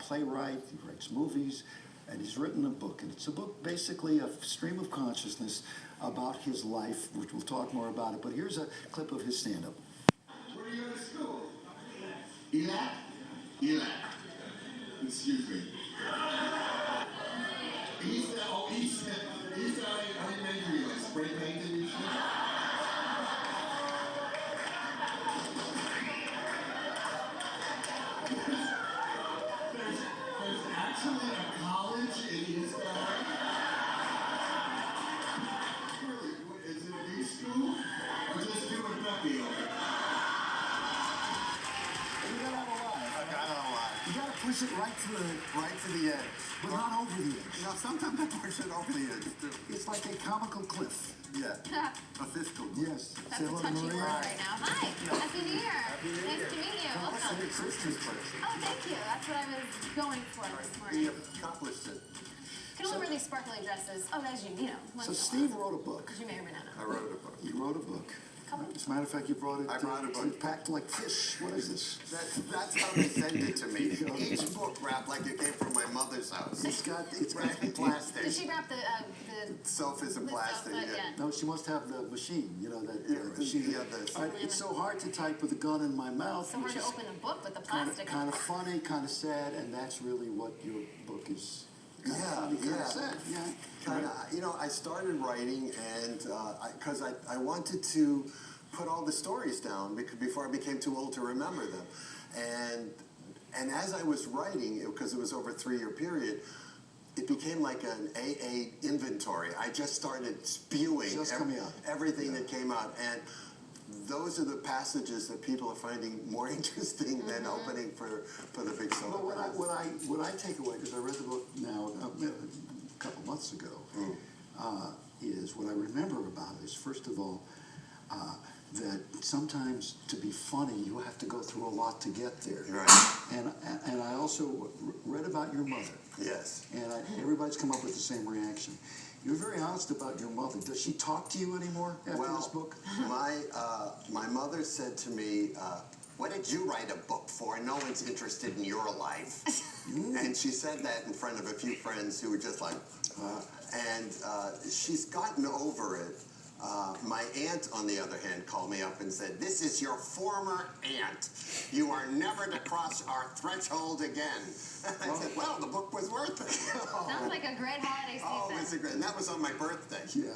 playwright, he writes movies, and he's written a book. And it's a book, basically a stream of consciousness about his life, which we'll talk more about it. But here's a clip of his stand-up. Where do you go to school? Elac? Elac. Excuse me. He's elementary, like spray painted and shit. There's actually a college in his town. Really? Is it a B school? Or just do a Becky over it? You gotta have a lie. I got a lot. You gotta push it right to the edge, but not over the edge. You know, sometimes I push it over the edge too. It's like a comical cliff. Yeah. A fiscal. Yes. That's Say a hello to touchy Maria. word right now. Hi. Happy New Year. Happy New Nice Year. to meet you. Well, that's Welcome. your sister's place. Oh, thank you. That's what I was going for this We morning. have accomplished it. Can only wear these sparkly dresses. Oh, as you know. So Steve wrote a book. As you may or may not I know. wrote a book. You wrote a book. Couple. As a matter of fact, you brought it. I brought a book. You packed like fish. What is this? That's how they send it to me. Each book wrapped like it came from my mother's house. It's got Wrapped in plastic. Did she wrap the Sofas and the plastic. sofa? Yeah. No, she must have the machine. You know that Yeah, machine. yeah, the- All right, it's so hard to type with a gun in my mouth. So hard which to is open a book with the kind plastic. of funny, kind of sad, and that's really what your book is. Kind Yeah, of funny, kind yeah. of sad. Yeah. Kind of, you know, I started writing and because I wanted to put all the stories down before I became too old to remember them. And as I was writing, because it was over a 3-year period, it became like an AA inventory. I just started spewing Coming out. everything that came out. And those are the passages that people are finding more interesting than opening for the big solo. But what I take away, because I read the book now a couple months ago, is what I remember about it is, first of all, that sometimes to be funny, you have to go through a lot to get there. Right. And I also read about your mother. Yes. And everybody's come up with the same reaction. You're very honest about your mother. Does she talk to you anymore after this book? My mother said to me, what did you write a book for? No one's interested in your life. And she said that in front of a few friends who were just like, and she's gotten over it. My aunt, on the other hand, called me up and said, this is your former aunt. You are never to cross our threshold again. I said, well, the book was worth it. Sounds like a great holiday season. Oh, it was a great, and that was on my birthday. Yeah.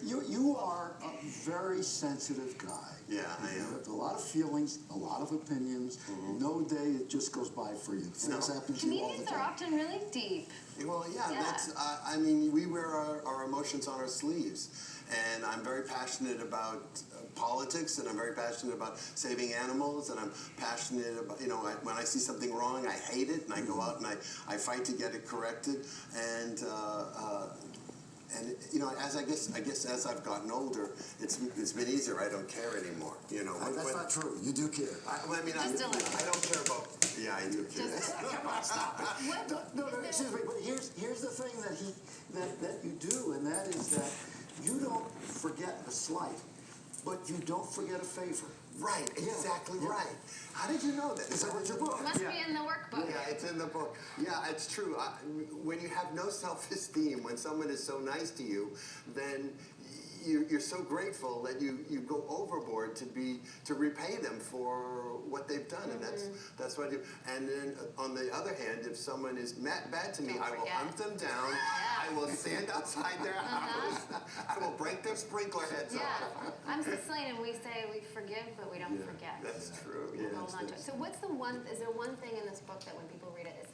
You are a very sensitive guy. Yeah, I am. You have a lot of feelings, a lot of opinions. No day it just goes by for you. Things happen to you all the Comedians are time. often really deep. Well, yeah, Yeah. that's, I mean, we wear our emotions on our sleeves. And I'm very passionate about politics, and I'm very passionate about saving animals, and I'm passionate about, you know, when I see something wrong, I hate it, and I go out and I fight to get it corrected. And you know, I guess as I've gotten older, it's been easier. I don't care anymore. You know, That's not true. You do care. I mean, I don't care about. Yeah, I do care. Come on, stop it. No, excuse me, but here's the thing that you do, and that is that you don't forget a slight, but you don't forget a favor. Right, exactly Yeah. right. How did you know that? Is that what your book? Must be in the workbook. Yeah, it's in the book. Yeah, it's true. When you have no self-esteem, when someone is so nice to you, then you're so grateful that you go overboard to repay them for what they've done, and that's what I do. And then on the other hand, if someone is bad to me, I will hunt them down. I will stand outside their house. I will break their sprinkler heads Yeah. off. I'm Sicilian, and we say we forgive, but we don't forget. That's true. We hold on to it. So what's is there one thing in this book that when people read it, it's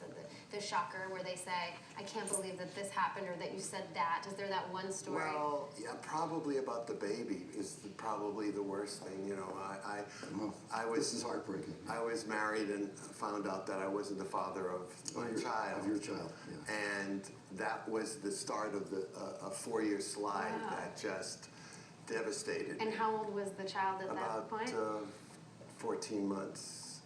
the shocker where they say, I can't believe that this happened or that you said that? Is there that one story? Well, yeah, probably about the baby is probably the worst thing. You know, This is heartbreaking. I was married and found out that I wasn't the father of my child. Of your child, yeah. And that was the start of a 4-year slide that just devastated And me. how old was the child at that About point? 14 months.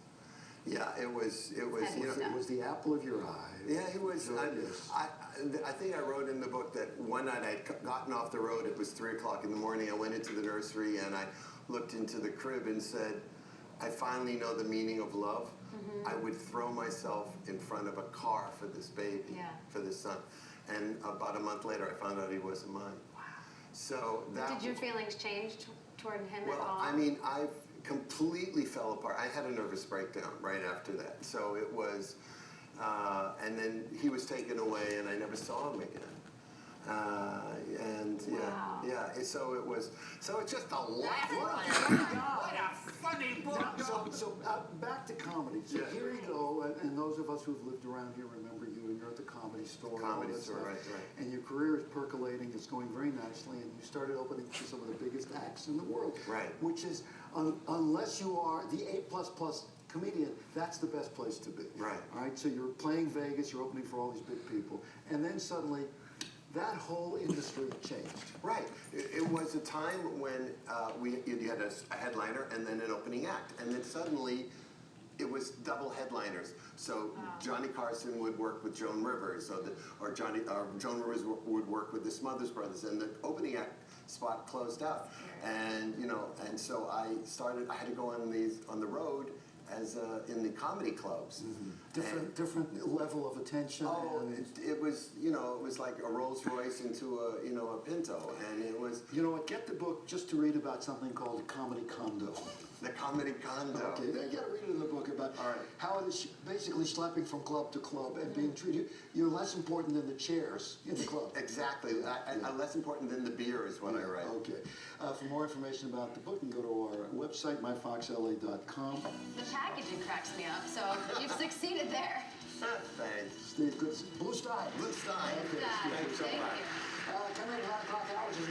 Yeah, it was. You know, It was the apple of your eye. yeah, it was. Yes. I think I wrote in the book that one night I'd gotten off the road. It was 3 o'clock in the morning. I went into the nursery and I looked into the crib and said, I finally know the meaning of love. I would throw myself in front of a car for this baby, for this son. And about a month later, I found out he wasn't mine. Wow. So that. Did your feelings change toward him at all? Well, I mean, I completely fell apart. I had a nervous breakdown right after that. So it was, and then he was taken away, and I never saw him again. And Wow. so it was. So it's just a lot. What a funny book! So back to comedy. So here you go, and those of us who've lived around here remember you, and you're at the Comedy Store. Comedy Store, right. And your career is percolating. It's going very nicely, and you started opening for some of the biggest acts in the world. Right. Which is, unless you are the A++ comedian, that's the best place to be. Right. All right. So you're playing Vegas. You're opening for all these big people, and then suddenly, that whole industry changed. Right. It was a time when you had a headliner and then an opening act, and then suddenly it was double headliners. So Johnny Carson would work with Joan Rivers, or Joan Rivers would work with the Smothers Brothers, and the opening act spot closed out. And and so I had to go on the road as in the comedy clubs. Different level of attention. Oh, it was like a Rolls Royce into a Pinto, and it was. You know what? Get the book just to read about something called Comedy Condo. The Comedy Condo. Okay, you got to read in the book about how it is basically schlepping from club to club and being treated. You're less important than the chairs in the club. Exactly. Less important than the beer is what I write. Okay. For more information about the book, you can go to our website, myfoxla.com. The packaging cracks me up, so you've succeeded there. Thanks. Steve, good. Bluestein. Bluestein. Okay, Thank you. Coming at 9 o'clock hours is